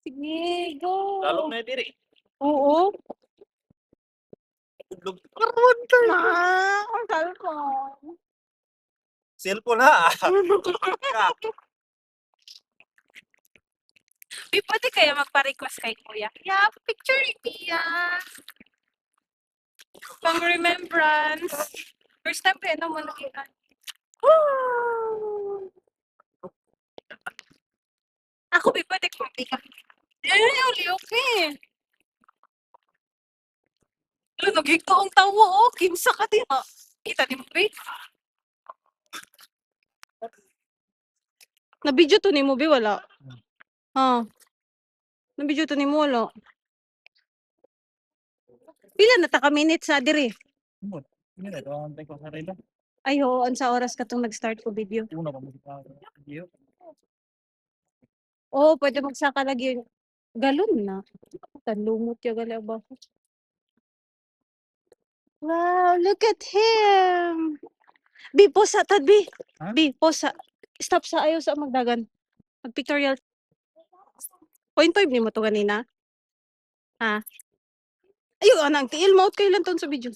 Sige, go. Lalong na diri. Oo. Udlog karon kay. Ang cellphone. Cellphone ha. Pwede kaya magpa-request kay Kuya. Yeah, picture ni Mia. Pang remembrance. First time kaya naman nakita. Woo! Ako, pwede ko. Uli, okay. Ano, nagigtaong tawo, oh. Kinsa ka din, ha? Kita din mo, babe. Na-video to ni mo, babe, wala. Ha? Na-video to ni mo, wala. Pila na ta ka minutes na diri? Ini na daw antay ko sa relo. Ay, oo, sa oras ka tong nag-start ko video. Una pa mo sa video. Oo, pwede magsaka lagi. Galon na. Tanlumot ya gali ba? Wow, look at him. Bi, posa, tad, Bi. Ha? Bi, posa. Stop sa ayaw sa magdagan. Mag-pictorial. 0.5 ni mo to ganina? Ha? Ayaw, anang tiil mo. Kailan ton sa video?